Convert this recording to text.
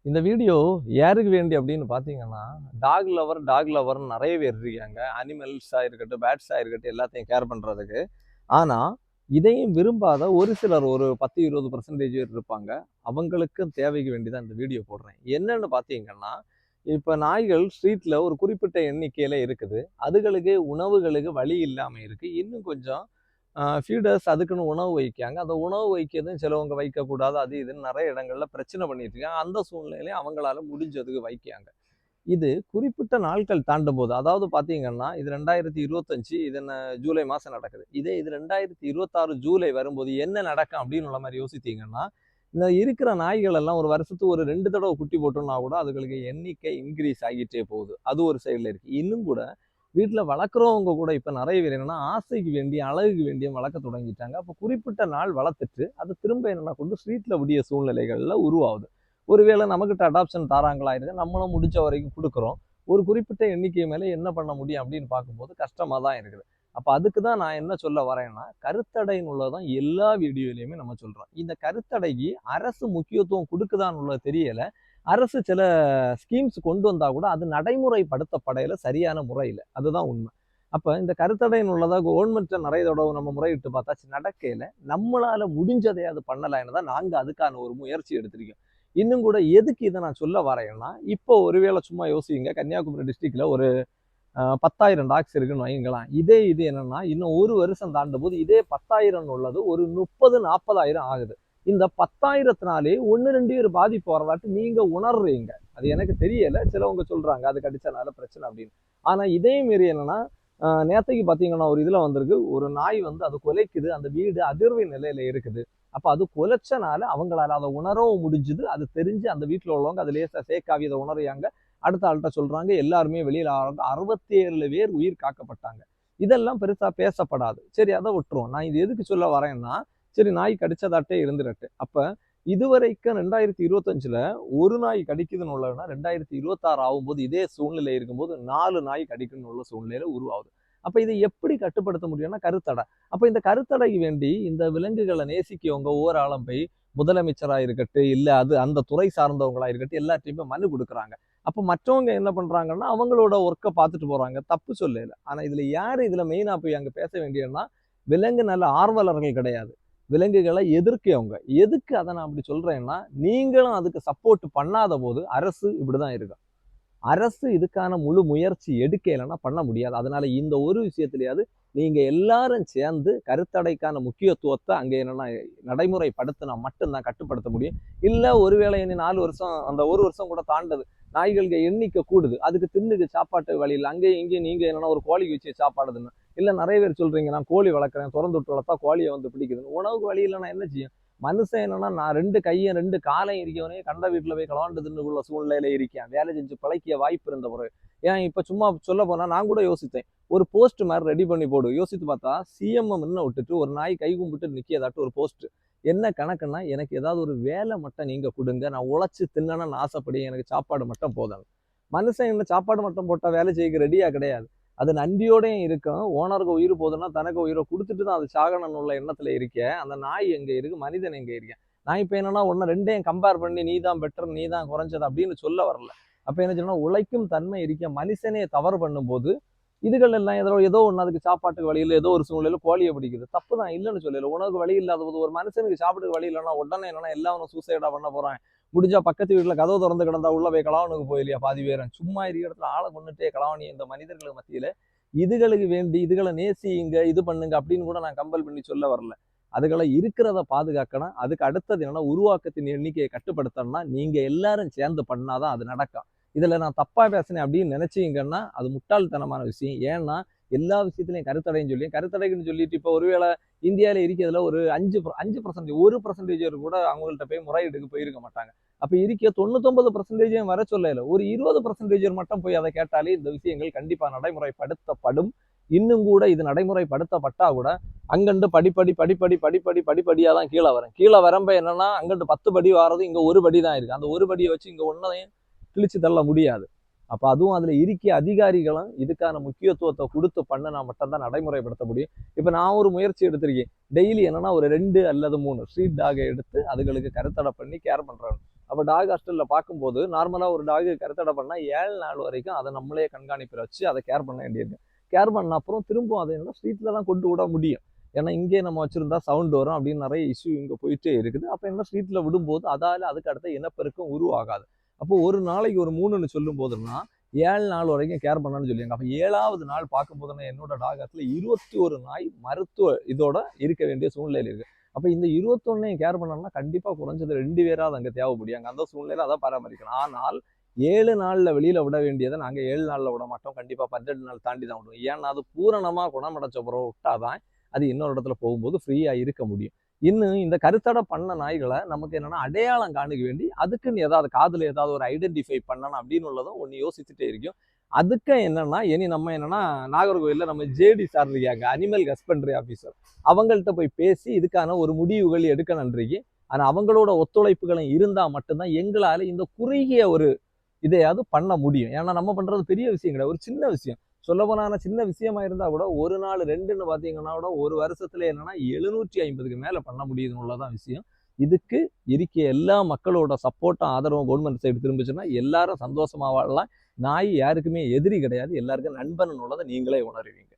இந்த வீடியோ யாருக்கு வேண்டி அப்படின்னு பார்த்தீங்கன்னா, டாக் லவர்ன்னு நெறைய பேர் இருக்காங்க. அனிமல்ஸா இருக்கட்டும், பேட்ஸா இருக்கட்டும் எல்லாத்தையும் கேர் பண்றதுக்கு. ஆனா, இதையும் விரும்பாத ஒரு சிலர் ஒரு 10, 20% பேர் இருப்பாங்க. அவங்களுக்கும் தேவைக்கு வேண்டி தான் இந்த வீடியோ போடுறேன். என்னன்னு பார்த்தீங்கன்னா, இப்ப நாய்கள் ஸ்ட்ரீட்ல ஒரு குறிப்பிட்ட எண்ணிக்கையில இருக்குது. அதுகளுக்கு உணவுகளுக்கு வழி இல்லாம இருக்கு. இன்னும் கொஞ்சம் ஃபீடர்ஸ் அதுக்குன்னு உணவு வைக்காங்க. அந்த உணவு வைக்கிறதும் சிலவங்க வைக்கக்கூடாது. அது இதுன்னு நெறைய இடங்கள்ல பிரச்சனை பண்ணிட்டு இருக்காங்க. அந்த சூழ்நிலையிலயும் அவங்களால முடிஞ்சதுக்கு வைக்காங்க. இது குறிப்பிட்ட நாட்கள் தாண்டும்போது, அதாவது பார்த்தீங்கன்னா, இது 2025 இது ஜூலை மாசம் நடக்குது. இது 2026 ஜூலை வரும்போது என்ன நடக்கும் அப்படின்னு உள்ள மாரி யோசித்தீங்கன்னா, இந்த இருக்கிற நாய்கள் எல்லாம் ஒரு வருஷத்துக்கு ஒரு 2 தடவ குட்டி போட்டோம்னா கூட அதுகளுக்கு எண்ணிக்கை இன்கிரீஸ் ஆகிட்டே போகுது. அது ஒரு சைடுல இருக்கு. இன்னும் கூட வீட்ல வளர்க்குறவங்க கூட இப்ப நெறைய பேர் என்னன்னா, ஆசைக்கு வேண்டி, அழகுக்கு வேண்டியும் வளர்க்க தொடங்கிட்டாங்க. அப்ப குறிப்பிட்ட நாள் வளர்த்துட்டு, அது திரும்ப என்னன்னா கொண்டு ஸ்ட்ரீட்ல விடிய சூழ்நிலைகள்ல உருவாகுது. ஒருவேளை நமக்கிட்ட அடாப்ஷன் தாராங்களா இருக்கு. நம்மளும் முடிஞ்ச வரைக்கும் குடுக்குறோம். ஒரு குறிப்பிட்ட எண்ணிக்கை மேல என்ன பண்ண முடியும் அப்படின்னு பார்க்கும்போது கஷ்டமா தான் இருக்குது. அப்ப அதுக்கு தான் நான் என்ன சொல்ல வரேன்னா, கருத்தடைன்னு உள்ளதான் எல்லா வீடியோலயுமே நம்ம சொல்றோம். இந்த கருத்தடைக்கு அரசு முக்கியத்துவம் குடுக்குதான்னு உள்ளது தெரியல. அரசு சில ஸ்கீம்ஸ் கொண்டு வந்தா கூட அது நடைமுறைப்படுத்தப்படையில சரியான முறையில. அதுதான் உண்மை. அப்ப இந்த கருத்தடைன்னு உள்ளதா கவர்மெண்ட்ல நிறைய தடவை நம்ம முறையிட்டு பார்த்தாச்சு நடக்கையில, நம்மளால முடிஞ்சதையாவது பண்ணலாம்னு தான் நாங்க அதுக்கான ஒரு முயற்சி எடுத்திருக்கோம். இன்னும் கூட எதுக்கு இதை நான் சொல்ல வரேன்னா, இப்போ ஒருவேளை சும்மா யோசிங்க, கன்னியாகுமரி டிஸ்ட்ரிக்ட்ல ஒரு 10,000 டாக்ஸ் இருக்குன்னு வைங்களேன். இதே இது என்னன்னா, இன்னும் ஒரு வருஷம் தாண்டும் போது இதே 10,000 உள்ளது ஒரு 30, 40,000 ஆகுது. இந்த 10,000த்தினாலே 1, 2 பேர் பாதிப்பு வரலாட்டு நீங்க உணர்றீங்க. அது எனக்கு தெரியல. சிலவங்க சொல்றாங்க அது கடிச்சனால பிரச்சனை அப்படின்னு. ஆனா இதே மீறி என்னன்னா, நேத்தைக்கு பார்த்தீங்கன்னா ஒரு இதுல வந்திருக்கு. ஒரு நாய் வந்து அது குலைக்குது. அந்த வீடு அதிர்வு நிலையில இருக்குது. அப்ப அது குலைச்சனால அவங்களால அதை உணரவும் முடிஞ்சுது. அது தெரிஞ்சு அந்த வீட்டுல உள்ளவங்க அது லேசா சேக்காவி அதை உணர்றாங்க. அடுத்த ஆள்கிட்ட சொல்றாங்க. எல்லாருமே வெளியில 67 பேர் உயிர் காக்கப்பட்டாங்க. இதெல்லாம் பெருசா பேசப்படாது. சரி அதை விட்டுருவோம். நான் இது எதுக்கு சொல்ல வரேன்னா, சரி நாய் கடிச்சதாட்டே இருந்துரட்டு. அப்ப இதுவரைக்கும் 2025ல ஒரு நாய் கடிக்குதுன்னு உள்ளதுன்னா 2026 ஆகும்போது இதே சூழ்நிலை இருக்கும்போது 4 நாய் கடிக்குன்னு உள்ள சூழ்நிலையில உருவாகுது. அப்ப இதை எப்படி கட்டுப்படுத்த முடியும்னா கருத்தடை. அப்ப இந்த கருத்தடைக்கு வேண்டி இந்த விலங்குகளை நேசிக்கவங்க ஒவ்வொரு ஆளும் போய் முதலமைச்சரா இருக்கட்டும், இல்ல அது அந்த துறை சார்ந்தவங்களா இருக்கட்டும், எல்லாத்தையுமே மனு கொடுக்குறாங்க. அப்ப மற்றவங்க என்ன பண்றாங்கன்னா, அவங்களோட ஒர்க்க பார்த்துட்டு போறாங்க. தப்பு சொல்லல. ஆனா இதுல யாரு இதுல மெயினா போய் அங்க பேச வேண்டியதுன்னா, விலங்கு நல்ல ஆர்வலர்கள் கிடையாது. விலங்குகளை எதிர்க்கவங்க. எதுக்கு அதை நான் அப்படி சொல்றேன்னா, நீங்களும் அதுக்கு சப்போர்ட் பண்ணாத போது அரசு இப்படிதான் இருக்கும். அரசு இதுக்கான முழு முயற்சி எடுக்கலைன்னா பண்ண முடியாது. அதனால இந்த ஒரு விஷயத்திலயாவது நீங்க எல்லாரும் சேர்ந்து கருத்தடைக்கான முக்கியத்துவத்தை அங்க என்னன்னா நடைமுறைப்படுத்தினா மட்டும்தான் கட்டுப்படுத்த முடியும். இல்ல ஒருவேளை இனி 4 வருஷம் அந்த ஒரு வருஷம் கூட தாண்டது நாய்களுக்கு எண்ணிக்கை கூடுது. அதுக்கு தின்னுக்கு சாப்பாட்டு வழி இல்லை. அங்கேயும் இங்கேயும் நீங்க என்னன்னா ஒரு கோழி வச்சு சாப்பாடுதுன்னு. இல்ல நிறைய பேர் சொல்றீங்க நான் கோழி வளர்க்குறேன், திறந்து விட்டு வளர்த்தா கோழியை வந்து பிடிக்குதுன்னு. உணவுக்கு வழி இல்லைன்னா என்ன செய்யும்? மனுஷன் என்னன்னா நான் 2 கையும் 2 காலையும் இருக்கவனே கண்ட வீட்டுல போய் களவாண்டு தின்னுக்குள்ள சூழ்நிலையில இருக்கேன். வேலை செஞ்சு பிழைக்க வாய்ப்பு இருந்த பிறகு. ஏன் இப்ப சும்மா சொல்ல போனா நான் கூட யோசித்தேன். ஒரு போஸ்ட் மாதிரி ரெடி பண்ணி போடு. யோசித்து பார்த்தா சிஎம் முன்ன விட்டுட்டு ஒரு நாய் கை கும்பிட்டு நிக்கியதாட்டு ஒரு போஸ்ட். என்ன கணக்குன்னா எனக்கு ஏதாவது ஒரு வேலை மட்டும் நீங்க கொடுங்க. நான் உழைச்சு தின்னணும்னு ஆசைப்படி எனக்கு சாப்பாடு மட்டும் போதும். மனுஷன் என்ன சாப்பாடு மட்டும் போட்டா வேலை செய்ய ரெடியா கிடையாது. அது நன்றியோடையும் இருக்கும். ஓனருக்கு உயிர் போதுன்னா தனக்கு உயிரை கொடுத்துட்டு தான் அது சாகணும்னு உள்ள எண்ணத்துல இருக்கேன். அந்த நாய் எங்க இருக்கு, மனிதன் எங்க இருக்கேன். நான் இப்ப என்னன்னா ஒன்னு ரெண்டையும் கம்பேர் பண்ணி நீ தான் பெட்டர் நீ தான் குறைஞ்சது அப்படின்னு சொல்ல வரல. அப்ப என்ன சொல்லணும், உழைக்கும் தன்மை இருக்க மனுஷனே தவறு பண்ணும்போது இதுகள் எல்லாம் ஏதோ ஒன்று அதுக்கு சாப்பாட்டுக்கு வழி இல்லை, ஏதோ ஒரு சூழ்நிலையில கோழியை பிடிக்குது. தப்பு தான் இல்லைன்னு சொல்லல. உனக்கு வழி இல்லாத போது ஒரு மனுஷனுக்கு சாப்பிட்டு வழி இல்லைன்னா உடனே என்னன்னா எல்லாரும் சூசைடா பண்ண போறான். முடிஞ்சா பக்கத்து வீட்டுல கதவு திறந்து கிடந்தா உள்ள போய் களவானுக்கு போயிலையா பாதி பேரன். சும்மா இருக்கிற இடத்துல ஆளை கொண்டுட்டே களவாணி இந்த மனிதர்களுக்கு மத்தியில இதுகளுக்கு வேண்டி இதுகளை நேசிங்க இது பண்ணுங்க அப்படின்னு கூட நான் கம்பல் பண்ணி சொல்ல வரல. அதுகளை இருக்கிறத பாதுகாக்கணும். அதுக்கு அடுத்தது என்னன்னா உருவாக்கத்தின் எண்ணிக்கையை கட்டுப்படுத்தணும்னா நீங்க எல்லாரும் சேர்ந்து பண்ணாதான் அது நடக்கும். இதுல நான் தப்பா பேசினேன் அப்படின்னு நினைச்சீங்கன்னா அது முட்டாள்தனமான விஷயம். ஏன்னா எல்லா விஷயத்திலையும் கருத்தடைன்னு சொல்லி கருத்தடைன்னு சொல்லிட்டு இப்போ ஒருவேளை இந்தியாவில இருக்கிறதுல ஒரு 5% 1% கூட அவங்கள்ட்ட போய் முறையீடுக்கு போயிருக்க மாட்டாங்க. அப்ப இருக்க 99% வர சொல்லல. ஒரு 20% மட்டும் போய் அதை கேட்டாலே இந்த விஷயங்கள் கண்டிப்பா நடைமுறைப்படுத்தப்படும். இன்னும் கூட இது நடைமுறைப்படுத்தப்பட்டா கூட அங்கண்டு படிப்படியா தான் கீழே வரேன். கீழே வரம்ப என்னன்னா அங்கண்டு 10 படி வாரது இங்க ஒரு படி தான் இருக்கு. அந்த ஒரு படியை வச்சு இங்க ஒன்னதையும் கிழிச்சு தள்ள முடியாது. அப்ப அதுவும் அதுல இருக்கிய அதிகாரிகளும் இதுக்கான முக்கியத்துவத்தை கொடுத்து பண்ணனா மட்டும்தான் நடைமுறைப்படுத்த முடியும். இப்ப நான் ஒரு முயற்சி எடுத்திருக்கேன். டெய்லி என்னன்னா ஒரு 2 அல்லது 3 ஸ்ட்ரீட் டாகை எடுத்து அதுகளுக்கு கருத்தடை பண்ணி கேர் பண்றேன். அப்போ டாக் ஹாஸ்டலில் பார்க்கும்போது நார்மலாக ஒரு டாகு கருத்தடை பண்ணால் 7 நாள் வரைக்கும் அதை நம்மளே கண்காணிப்பில் வச்சு அதை கேர் பண்ண வேண்டியிருக்கு. கேர் பண்ண அப்புறம் திரும்பவும் அதை என்ன ஸ்ட்ரீட்டில் தான் கொண்டு விட முடியும். ஏன்னா இங்கே நம்ம வச்சுருந்தா சவுண்ட் வரும் அப்படின்னு நிறைய இஷ்யூ இங்கே போயிட்டே இருக்குது. அப்போ என்ன ஸ்ட்ரீட்டில் விடும்போது அதால் அதுக்கு அடுத்த இனப்பெருக்கம் உருவாகாது. அப்போ ஒரு நாளைக்கு ஒரு 3ன்னு சொல்லும் போதுன்னா 7 நாள் வரைக்கும் கேர் பண்ணணும்னு சொல்லியாங்க. அப்போ 7வது நாள் பார்க்கும்போதுன்னா என்னோட டாக் ஹாஸ்டலில் 21 நாய் மருத்துவ இதோட இருக்க வேண்டிய சூழ்நிலையில் இருக்குது. அப்போ இந்த 21 கேர் பண்ணணும்னா கண்டிப்பாக குறைஞ்சது 2 பேராவது அங்கே தேவைப்படியாங்க. அந்த சூழ்நிலையில் அதை பராமரிக்கணும். ஆனால் 7 நாளில் வெளியில் விட வேண்டியதை நாங்கள் 7 நாளில் விட மாட்டோம். கண்டிப்பாக 12 நாள் தாண்டி தான் விடுவோம். ஏன்னா அது பூரணமாக குணமடைச்ச பிறகு விட்டாதான் அது இன்னொரு இடத்துல போகும்போது ஃப்ரீயாக இருக்க முடியும். இன்னும் இந்த கருத்தடை பண்ண நாய்களை நமக்கு என்னன்னா அடையாளம் காணிக்க வேண்டி அதுக்குன்னு ஏதாவது காதில் ஏதாவது ஒரு ஐடென்டிஃபை பண்ணணும் அப்படின்னு உள்ளதும் ஒன்று யோசிச்சுட்டே இருக்கும். அதுக்கு என்னன்னா இனி நம்ம என்னன்னா நாகர்கோவிலில் நம்ம ஜேடி சார் இருக்காங்க, அனிமல் ஹஸ்பண்டரி ஆஃபீஸர். அவங்கள்ட்ட போய் பேசி இதுக்கான ஒரு முடிவுகள் எடுக்கணுன்றீங்க. ஆனால் அவங்களோட ஒத்துழைப்புகளும் இருந்தால் மட்டும்தான் எங்களால் இந்த குறுகிய ஒரு இதையாவது பண்ண முடியும். ஏன்னா நம்ம பண்றது பெரிய விஷயம் கிடையாது, ஒரு சின்ன விஷயம். சொல்லப்போனா சின்ன விஷயமா இருந்தா கூட ஒரு நாள் 2ன்னு பார்த்தீங்கன்னா கூட ஒரு வருஷத்துல என்னன்னா 750க்கு மேல பண்ண முடியுதுன்னு உள்ளதான் விஷயம். இதுக்கு இருக்க எல்லா மக்களோட சப்போர்ட்டும் ஆதரவும் கவர்மெண்ட் சைடு திரும்பிச்சுன்னா எல்லாரும் சந்தோஷமா வாழலாம். நாய் யாருக்குமே எதிரி கிடையாது, எல்லாருக்கும் நண்பன் உள்ளதை நீங்களே உணருவீங்க.